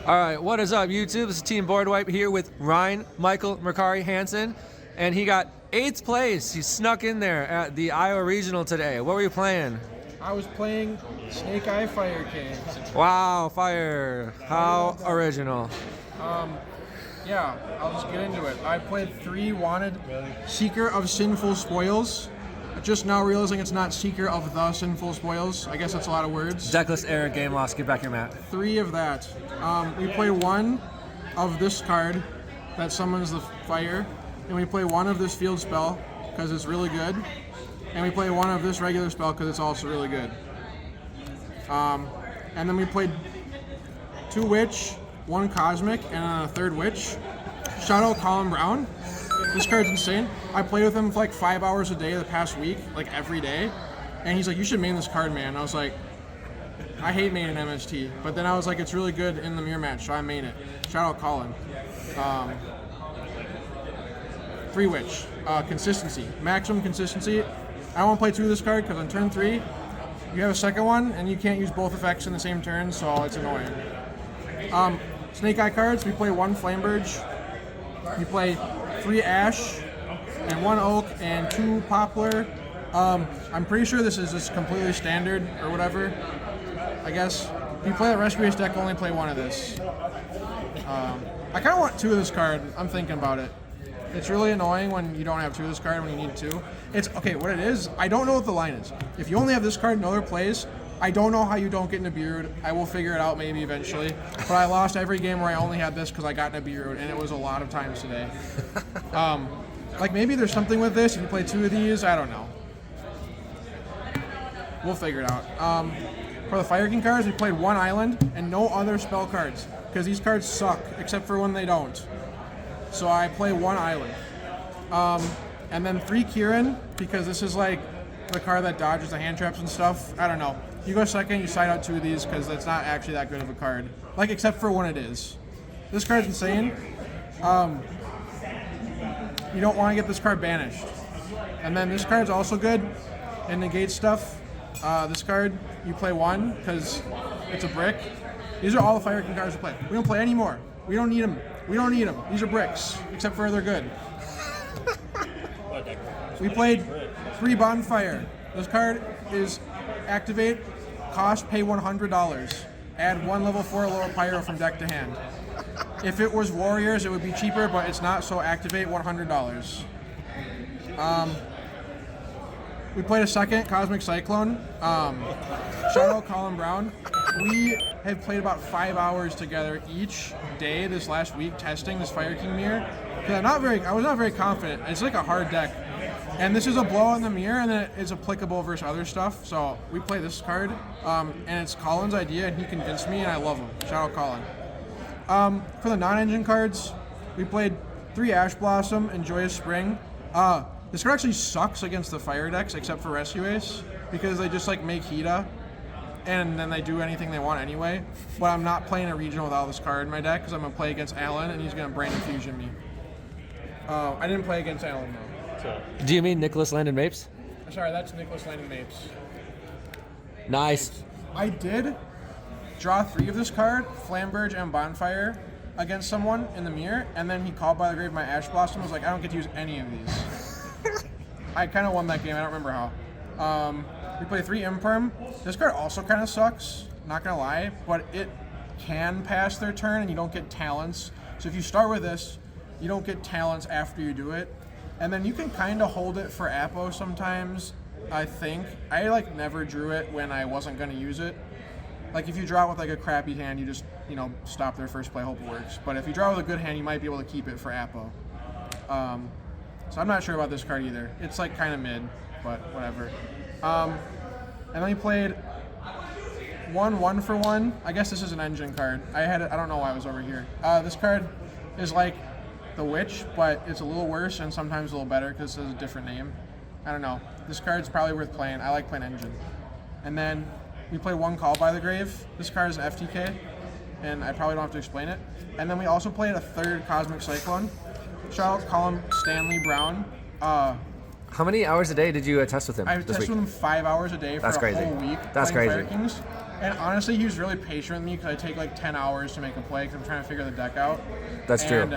All right, what is up, YouTube? This is Team Boardwipe here with Ryne, Michael, Mercari, Hanson, and he got 8th place. He snuck in there at the Iowa Regional today. What were you playing? I was playing Snake Eye Fire King. Wow, fire. How original. Yeah, I'll just get into it. I played 3 wanted Seeker of Sinful Spoils. Just now realizing it's not Seeker of the Sinful Spoils. I guess that's a lot of words. Decklist error, game lost. Get back your mat. 3 of that. We play 1 of this card that summons the fire, and we play 1 of this field spell because it's really good, and we play 1 of this regular spell because it's also really good. And then we played 2 Witch, 1 Cosmic, and a 3rd Witch. Shout out Colin Brown. This card's insane. I played with him for like 5 hours a day the past week, like every day. And he's like, you should main this card, man. And I was like, I hate maining MST. But then I was like, it's really good in the mirror match, so I main it. Shout out Colin. 3 Witch. Consistency. Maximum consistency. I don't want to play 2 of this card because on turn 3, you have a second one and you can't use both effects in the same turn, so it's annoying. Snake Eye cards, we play 1 Flamberge. We play 3 Ash and 1 Oak and 2 Poplar. I'm pretty sure this is just completely standard or whatever. I guess if you play the Rescue Ace deck, only play 1 of this. I kind of want 2 of this card. I'm thinking about it. It's really annoying when you don't have 2 of this card when you need 2. It's okay. What it is, I don't know what the line is. If you only have this card and no other plays, I don't know how you don't get Nibiru'd. I will figure it out maybe eventually. But I lost every game where I only had this because I got Nibiru'd, and it was a lot of times today. Like maybe there's something with this. If you play 2 of these, I don't know. We'll figure it out. For the Fire King cards, we played 1 Island and no other spell cards because these cards suck except for when they don't. So I play 1 Island. And then 3 Kieran because this is like the card that dodges the hand traps and stuff. I don't know. You go second, you side out 2 of these because it's not actually that good of a card. Like, except for when it is. This card's insane. You don't want to get this card banished. And then this card's also good and negates stuff. This card, you play 1 because it's a brick. These are all the Fire King cards we play. We don't play any more. We don't need them. We don't need them. These are bricks, except for they're good. We played 3 Bonfire. This card is activate, cost, pay $100. Add 1 level 4 lower pyro from deck to hand. If it was Warriors, it would be cheaper, but it's not, so activate $100. We played a 2nd Cosmic Cyclone. Shout out Colin Brown. We have played about 5 hours together each day this last week testing this Fire King mirror. I was not very confident. It's like a hard deck. And this is a blow in the mirror, and then it's applicable versus other stuff. So we play this card, and it's Colin's idea, and he convinced me, and I love him. Shout out Colin. For the non-engine cards, we played 3 Ash Blossom and Joyous Spring. This card actually sucks against the fire decks, except for Rescue Ace, because they just like make Hita, and then they do anything they want anyway. But I'm not playing a regional without this card in my deck, because I'm going to play against Alan, and he's going to Brain Infusion me. I didn't play against Alan, though. Do you mean Nicholas Landon Mapes? Sorry, that's Nicholas Landon Mapes. Nice. I did draw 3 of this card, Flamberge and Bonfire, against someone in the mirror, and then he called by the grave my Ash Blossom. I was like, I don't get to use any of these. I kind of won that game. I don't remember how. We played 3 Imperm. This card also kind of sucks, not going to lie, but it can pass their turn, and you don't get talents. So if you start with this, you don't get talents after you do it. And then you can kind of hold it for Apo sometimes, I think. I like never drew it when I wasn't going to use it. Like if you draw it with like a crappy hand, you just, stop their first play, hope it works. But if you draw with a good hand, you might be able to keep it for Apo. So I'm not sure about this card either. It's like kind of mid, but whatever. And then we played 1 for 1. I guess this is an engine card. I don't know why I was over here. This card is like the Witch, but it's a little worse and sometimes a little better because it has a different name. I don't know. This card's probably worth playing. I like playing engine. And then we play 1 Call by the Grave. This card is an FTK, and I probably don't have to explain it. And then we also played a 3rd Cosmic Cyclone. Shout out Colin Stanley Brown. How many hours a day did you test with him I this tested week? with him 5 hours a day for a whole week. That's crazy. Fire Kings. And honestly, he was really patient with me because I take like 10 hours to make a play because I'm trying to figure the deck out. That's true. And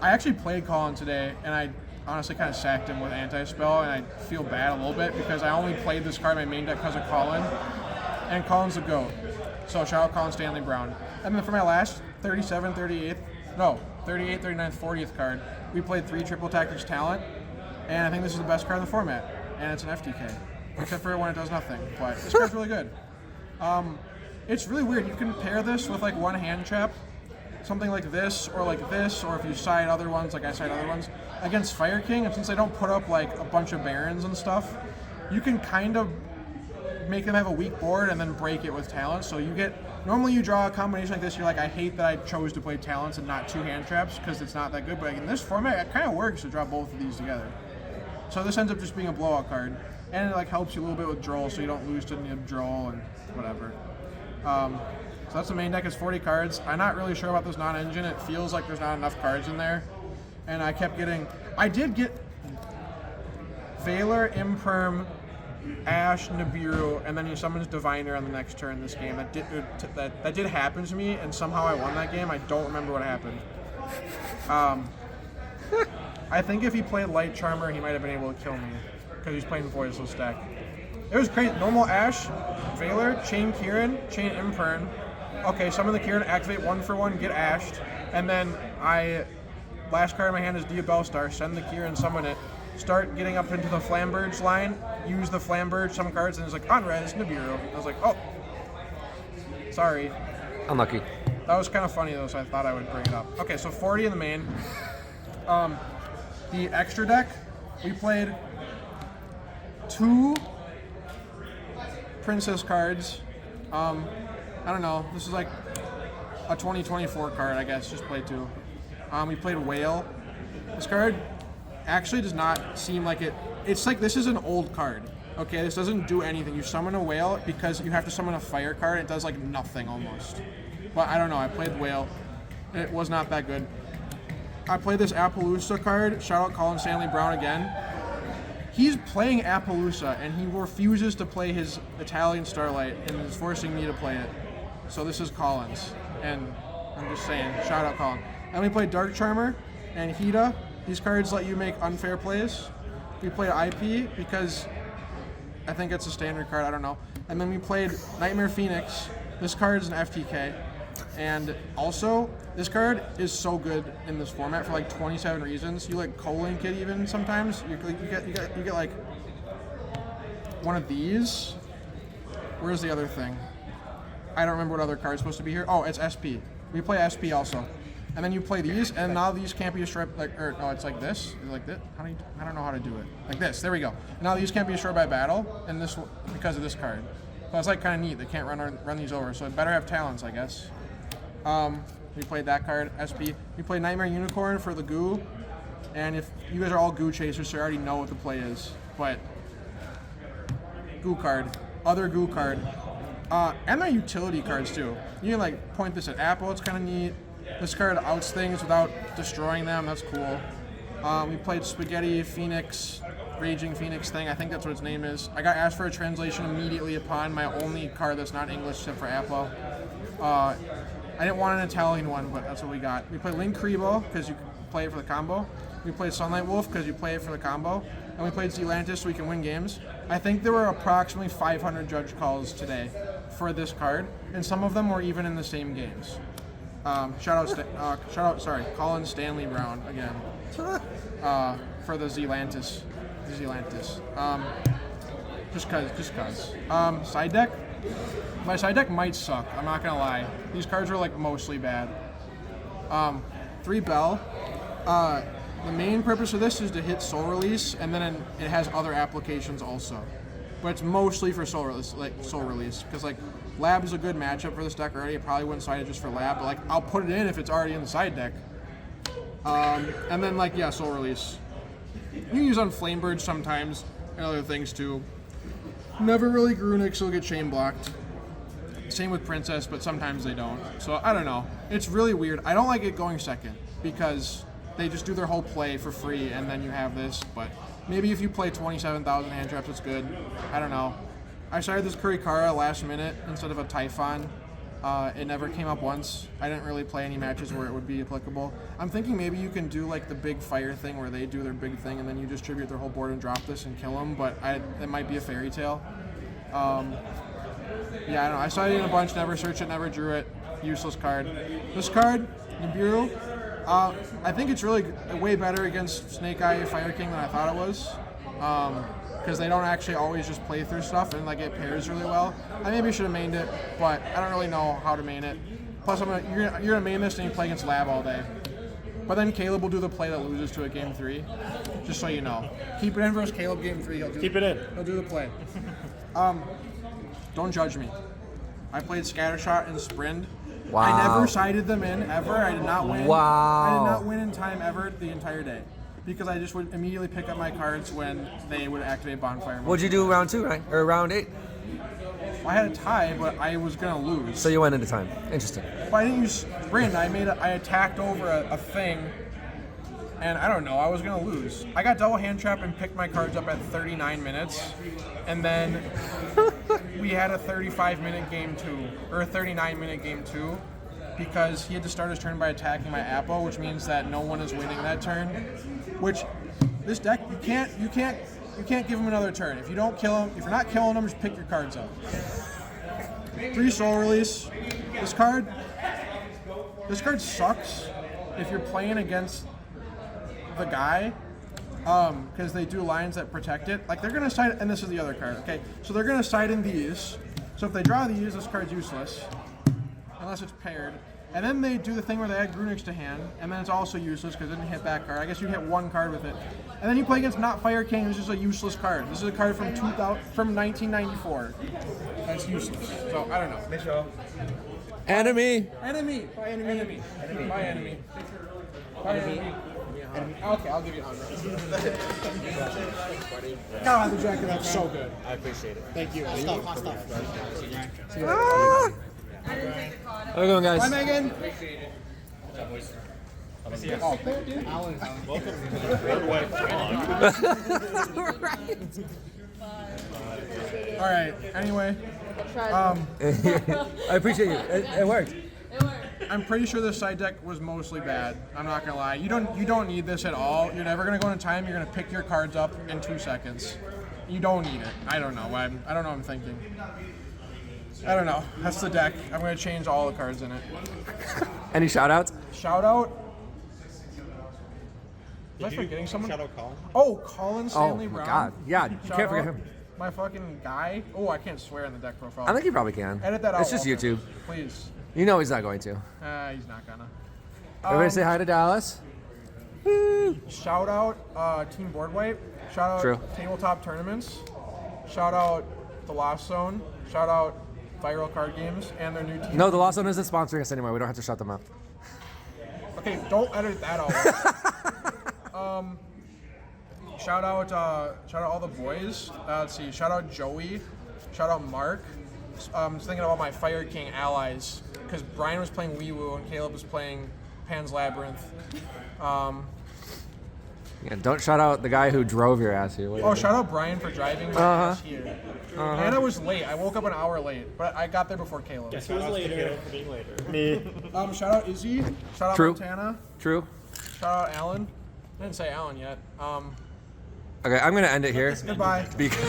I actually played Colin today, and I honestly kind of sacked him with anti-spell, and I feel bad a little bit because I only played this card in my main deck because of Colin, and Colin's the GOAT. So shout out Colin Stanley Brown. And then for my last 38th, 39th, 40th card, we played 3 Triple Tactics Talent, and I think this is the best card in the format, and it's an FTK, except for when it does nothing, but this card's really good. It's really weird. You can pair this with like one hand trap, something like this, or if you side other ones, like I side other ones, against Fire King, and since I don't put up like a bunch of barons and stuff, you can kind of make them have a weak board and then break it with talents. So normally you draw a combination like this, you're like, I hate that I chose to play talents and not 2 hand traps because it's not that good, but in this format, it kind of works to draw both of these together. So this ends up just being a blowout card, and it like helps you a little bit with Droll, so you don't lose to Nib Droll and whatever. So that's the main deck. It's 40 cards. I'm not really sure about this non-engine. It feels like there's not enough cards in there, and I did get Valor, Imperm, Ash, Nibiru, and then he summons Diviner on the next turn in this game. That did happen to me, and somehow I won that game. I don't remember what happened. I think if he played Light Charmer, he might have been able to kill me because he's playing Voiceless deck. It was crazy. Normal Ash, Valor, Chain Kieran, Chain Imperm. Okay, summon the Kieran, activate 1 for 1, get Ashed, and then last card in my hand is Diabellstar, send the Kieran, summon it, start getting up into the Flamberge line, use the Flamberge, some cards, and it's like, on-res, Nibiru. I was like, oh, sorry. Unlucky. That was kind of funny though, so I thought I would bring it up. Okay, so 40 in the main. The extra deck, we played 2 Princess cards. I don't know, this is like a 2024 card, I guess, just played 2. We played Whale. This card actually does not seem like it's like this is an old card. Okay, this doesn't do anything. You summon a Whale because you have to summon a fire card. It does like nothing almost. But I don't know, I played Whale. It was not that good. I played this Appaloosa card. Shout out Colin Stanley Brown again. He's playing Appaloosa and he refuses to play his Italian Starlight and is forcing me to play it. So this is Colin's. And I'm just saying, shout out Colin. And we played Dark Charmer and Hida. These cards let you make unfair plays. We played IP because I think it's a standard card, I don't know. And then we played Nightmare Phoenix. This card is an FTK. And also, this card is so good in this format for like 27 reasons. You like co-link it even sometimes. You get like one of these. Where's the other thing? I don't remember what other card's supposed to be here. Oh, it's SP. We play SP also. And then you play these, and now these can't be destroyed, it's like this. Like this. I don't know how to do it. Like this. There we go. And now these can't be destroyed by battle, and this because of this card. So it's like kind of neat. They can't run these over. So it better have talents, I guess. We played that card, SP. We played Nightmare Unicorn for the goo. And if you guys are all goo chasers, so you already know what the play is. But goo card, other goo card, and their utility cards too. You can like point this at Apple. It's kind of neat. This card outs things without destroying them. That's cool. We played Spaghetti Phoenix, Raging Phoenix thing. I think that's what its name is. I got asked for a translation immediately upon my only card that's not English except for Apple. I didn't want an Italian one, but that's what we got. We played Link Kribo because you can play it for the combo. We played Sunlight Wolf because you play it for the combo. And we played Zealantis so we can win games. I think there were approximately 500 judge calls today for this card, and some of them were even in the same games. Shout out, Colin Stanley Brown again for the Zealantis. Just cause. Side deck. My side deck might suck. I'm not gonna lie. These cards are like mostly bad. 3 Bell. The main purpose of this is to hit Soul Release, and then it has other applications also. But it's mostly for Soul Release, because like Lab is a good matchup for this deck already. I probably wouldn't side it just for Lab, but like I'll put it in if it's already in the side deck. And then like Soul Release. You can use on Flamebird sometimes and other things too. Never really Grunic, so it'll get chain blocked. Same with Princess, but sometimes they don't. So I don't know. It's really weird. I don't like it going second because they just do their whole play for free and then you have this. But maybe if you play 27,000 hand traps, it's good. I don't know. I started this Kurikara last minute instead of a Typhon. It never came up once. I didn't really play any matches where it would be applicable. I'm thinking maybe you can do like the big fire thing where they do their big thing and then you distribute their whole board and drop this and kill them, but it might be a fairy tale. Yeah, I don't know. I saw it in a bunch, never searched it, never drew it. Useless card. This card, Nibiru, I think it's really way better against Snake Eye Fire King than I thought it was. Because they don't actually always just play through stuff and like it pairs really well. I maybe should have mained it, but I don't really know how to main it. Plus, you're gonna main this and you play against Lab all day. But then Caleb will do the play that loses to it game 3, just so you know. Keep it in versus Caleb game 3. He'll do the play. Don't judge me. I played Scattershot and Sprint. Wow. I never sided them in ever. I did not win. Wow. I did not win in time ever the entire day. Because I just would immediately pick up my cards when they would activate Bonfire. What'd you do round 2, right? Or round 8? I had a tie, but I was gonna lose. So you went into time. Interesting. But I didn't use Sprint. I attacked over a thing, and I don't know. I was gonna lose. I got double hand trap and picked my cards up at 39 minutes, and then we had a 35-minute game 2 or a 39-minute game 2. Because he had to start his turn by attacking my Apple, which means that no one is winning that turn. Which this deck you can't give him another turn. If you don't kill him, if you're not killing him, just pick your cards up. 3 soul release. This card sucks if you're playing against the guy, because they do lines that protect it. Like they're gonna side, and this is the other card. Okay, so they're gonna side in these. So if they draw these, this card's useless. Unless it's paired. And then they do the thing where they add Grunix to hand, and then it's also useless because it didn't hit that card. I guess you hit 1 card with it. And then you play against Not Fire King, which is a useless card. This is a card from 1994. That's useless. So, I don't know. Enemy! Enemy! By enemy. Enemy. By enemy. By enemy. Okay, I'll give you 100. God, the jacket, that's so good. I appreciate it. Thank you. Hot stuff. How you going, guys? Bye, Megan. Oh, thank you. All right. Anyway, I appreciate you. It worked. I'm pretty sure this side deck was mostly bad. I'm not gonna lie. You don't need this at all. You're never gonna go into time. You're gonna pick your cards up in 2 seconds. You don't need it. I don't know. I don't know what I'm thinking. I don't know. That's the deck. I'm gonna change all the cards in it. Any shout outs? Shout out. Was I forgetting someone? Shout out Colin. Oh, Colin Oh Stanley my Brown. god. Yeah, you Shout can't forget out him. My fucking guy. Oh, I can't swear in the deck profile. I think you probably can. Edit that out. It's just Walter. YouTube. Please. You know he's not going to. He's not gonna. Everybody say hi to Dallas. Shout out Team Board Wipe. Shout out True. Tabletop Tournaments. Shout out The Lost Zone. Shout out Viral Card Games and their new team. No, the Lost Zone isn't sponsoring us anymore. We don't have to shut them up. Okay, don't edit that out. Shout out all the boys. Let's see. Shout out Joey. Shout out Mark. I was thinking about my Fire King allies because Brian was playing Wii Woo and Caleb was playing Pan's Labyrinth. Yeah, don't shout out the guy who drove your ass here. Oh, shout out Brian for driving my ass here. And I was late. I woke up an hour late, but I got there before Caleb. Guess who's later? For being later. Me. Shout out Izzy. Shout out True. Montana. True. Shout out Alan. I didn't say Alan yet. Okay, I'm gonna end it here. Goodbye. Because